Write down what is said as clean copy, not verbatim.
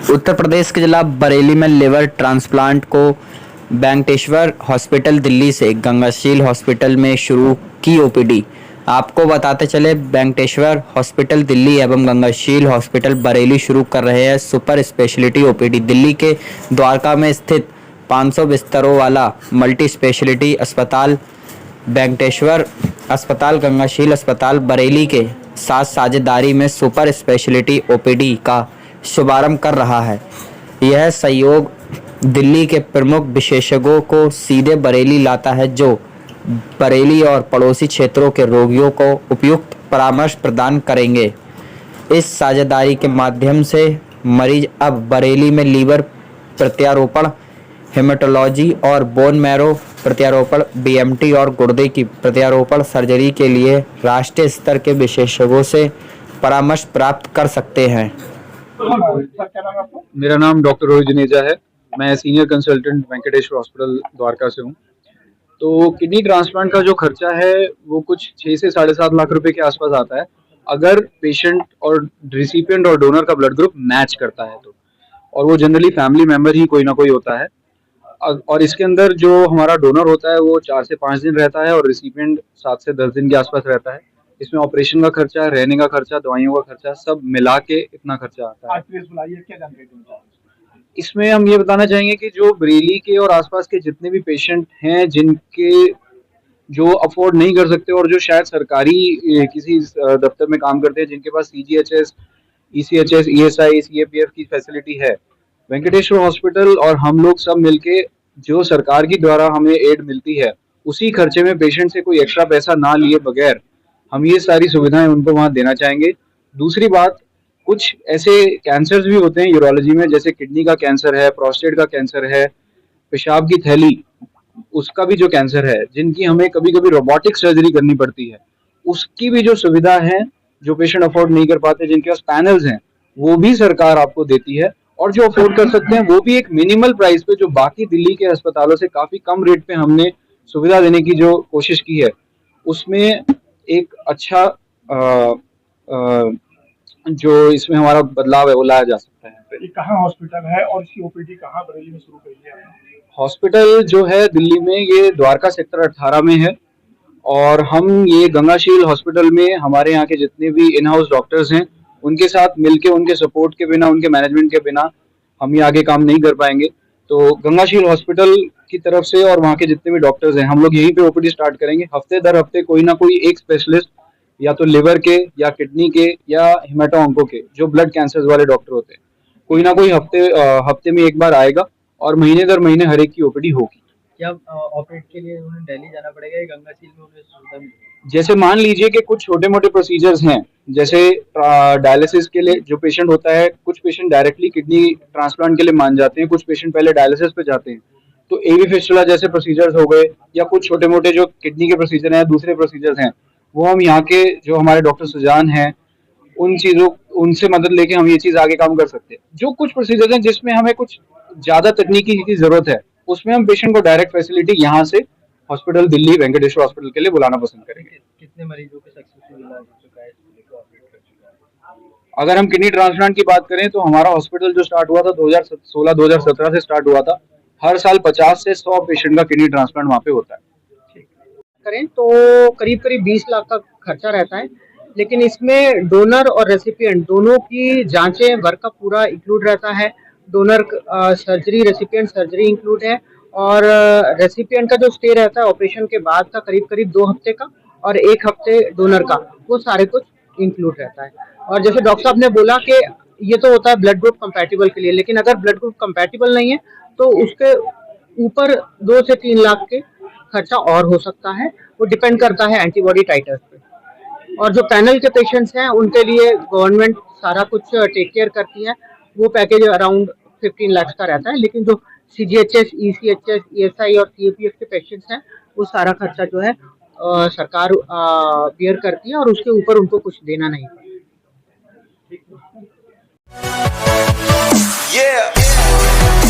उत्तर प्रदेश के जिला बरेली में लिवर ट्रांसप्लांट को वेंकटेश्वर हॉस्पिटल दिल्ली से गंगाशील हॉस्पिटल में शुरू की ओपीडी। आपको बताते चले, वेंकटेश्वर हॉस्पिटल दिल्ली एवं गंगाशील हॉस्पिटल बरेली शुरू कर रहे हैं सुपर स्पेशलिटी ओपीडी। दिल्ली के द्वारका में स्थित 500 बिस्तरों वाला मल्टी स्पेशलिटी अस्पताल वेंकटेश्वर अस्पताल गंगाशील अस्पताल बरेली के साथ साझेदारी में सुपर स्पेशलिटी ओपीडी का शुभारंभ कर रहा है। यह सहयोग दिल्ली के प्रमुख विशेषज्ञों को सीधे बरेली लाता है, जो बरेली और पड़ोसी क्षेत्रों के रोगियों को उपयुक्त परामर्श प्रदान करेंगे। इस साझेदारी के माध्यम से मरीज अब बरेली में लीवर प्रत्यारोपण, हेमेटोलॉजी और बोन मैरो प्रत्यारोपण, बीएमटी और गुर्दे की प्रत्यारोपण सर्जरी के लिए राष्ट्रीय स्तर के विशेषज्ञों से परामर्श प्राप्त कर सकते हैं। मेरा नाम डॉक्टर रोहित जनेजा है। मैं senior consultant Venkateshwar hospital Dwarka से हूँ। तो किडनी ट्रांसप्लांट का जो खर्चा है वो कुछ 6 से 7.5 लाख रुपए के आसपास आता है, अगर पेशेंट और रिसिपिएंट और डोनर का ब्लड ग्रुप मैच करता है तो, और वो जनरली फैमिली मेंबर ही कोई ना कोई होता है। और इसके अंदर जो हमारा डोनर होता है वो 4 से 5 दिन रहता है और रिसिपिएंट 7 से 10 दिन के आसपास रहता है। इसमें ऑपरेशन का खर्चा, रहने का खर्चा, दवाइयों का खर्चा सब मिला के इतना खर्चा आता है। क्या जानकारी इसमें हम ये बताना चाहेंगे कि जो बरेली के और आसपास के जितने भी पेशेंट हैं जिनके जो अफोर्ड नहीं कर सकते और जो शायद सरकारी किसी दफ्तर में काम करते हैं, जिनके पास सीजीएचएस, ईसीएचएस, ईएसआई, सीएपीएफ की फैसिलिटी है, वेंकटेश्वर हॉस्पिटल और हम लोग सब मिलके जो सरकार की द्वारा हमें एड मिलती है उसी खर्चे में पेशेंट से कोई एक्स्ट्रा पैसा ना लिए बगैर हम ये सारी सुविधाएं उनको वहां देना चाहेंगे। दूसरी बात, कुछ ऐसे कैंसर्स भी होते हैं यूरोलॉजी में, जैसे किडनी का कैंसर है, प्रोस्टेट का कैंसर है, पेशाब की थैली उसका भी जो कैंसर है, जिनकी हमें कभी कभी रोबोटिक सर्जरी करनी पड़ती है, उसकी भी जो सुविधा है, जो पेशेंट अफोर्ड नहीं कर पाते, जिनके पास पैनल्स हैं, वो भी सरकार आपको देती है। और जो अफोर्ड कर सकते हैं वो भी एक मिनिमल प्राइस पे, जो बाकी दिल्ली के अस्पतालों से काफी कम रेट पे हमने सुविधा देने की जो कोशिश की है, उसमें एक अच्छा जो इसमें हमारा बदलाव है वो लाया जा सकता है। ये कहाँ हॉस्पिटल है और इसकी ओपीडी कहाँ बरेली में शुरू करी है आपने? हॉस्पिटल जो है दिल्ली में, ये द्वारका सेक्टर 18 में है और हम ये गंगाशील हॉस्पिटल में हमारे यहाँ के जितने भी इन हाउस डॉक्टर्स हैं उनके साथ मिलके, उनके सपोर्ट के बिना, उनके मैनेजमेंट के बिना हम ये आगे काम नहीं कर पाएंगे। तो गंगाशील हॉस्पिटल की तरफ से और वहाँ के जितने भी डॉक्टर्स हैं, हम लोग यहीं पे ओपीडी स्टार्ट करेंगे। हफ्ते दर हफ्ते कोई ना कोई एक स्पेशलिस्ट, या तो लिवर के या किडनी के या हिमेटो ऑन्को के, जो ब्लड कैंसर्स वाले डॉक्टर होते हैं, कोई ना कोई हफ्ते में एक बार आएगा और महीने दर महीने हर एक की ओपीडी होगी। क्या ऑपरेट के लिए उन्हें दिल्ली जाना पड़ेगा या गंगाशील में उन्हें सुविधा मिलेगी? जैसे मान लीजिए कि कुछ छोटे मोटे प्रोसीजर्स हैं, जैसे डायलिसिस के लिए जो पेशेंट होता है, कुछ पेशेंट डायरेक्टली किडनी ट्रांसप्लांट के लिए मान जाते हैं, कुछ पेशेंट पहले डायलिसिस पे जाते हैं, तो एवी फिस्टुला जैसे प्रोसीजर्स हो गए, या कुछ छोटे मोटे जो किडनी के प्रोसीजर हैं, दूसरे प्रोसीजर्स हैं, वो हम यहाँ के जो हमारे डॉक्टर सुजान हैं उनसे मदद लेके हम ये चीज आगे काम कर सकते हैं। जो कुछ प्रोसीजर हैं जिसमें हमें कुछ ज्यादा तकनीकी की जरूरत है, उसमें हम पेशेंट को डायरेक्ट फैसिलिटी यहाँ से हॉस्पिटल दिल्ली वेंकटेश्वर हॉस्पिटल के लिए बुलाना पसंद करेंगे। कितने मरीजों को सक्सेसफुल इलाज हो चुका है, ऑपरेट कर चुका है? अगर हम किडनी ट्रांसप्लांट की बात करें तो हमारा हॉस्पिटल जो स्टार्ट हुआ था 2016-2017 से स्टार्ट हुआ था। हर साल 50 से 100 पेशेंट का किडनी ट्रांसप्लांट वहाँ पे होता है। करें तो करीब करीब 20 लाख का खर्चा रहता है, लेकिन इसमें डोनर और रेसिपिएंट दोनों की जांचें, वर्क का पूरा इंक्लूड रहता है। Donor surgery, recipient surgery include है, और रेसिपिएंट का जो स्टे रहता है ऑपरेशन के बाद का करीब करीब 2 हफ्ते का, और 1 हफ्ते डोनर का, वो सारे कुछ इंक्लूड रहता है। और जैसे डॉक्टर साहब ने बोला कि ये तो होता है ब्लड ग्रुप कंपैटिबल के लिए, लेकिन अगर ब्लड ग्रुप कंपैटिबल नहीं है तो उसके ऊपर 2 से 3 लाख के खर्चा और हो सकता है। वो डिपेंड करता है एंटीबॉडी टाइटर्स पे। और जो पैनल के पेशेंट्स हैं उनके लिए गवर्नमेंट सारा कुछ टेक केयर करती है। वो पैकेज अराउंड 15 लाख का रहता है, लेकिन जो सीजीएचएस, ईसीएचएस, ईएसआई और सीएपीएफ के पेशेंट्स हैं वो सारा खर्चा जो है सरकार बियर करती है, और उसके ऊपर उनको कुछ देना नहीं पड़ता। Yeah.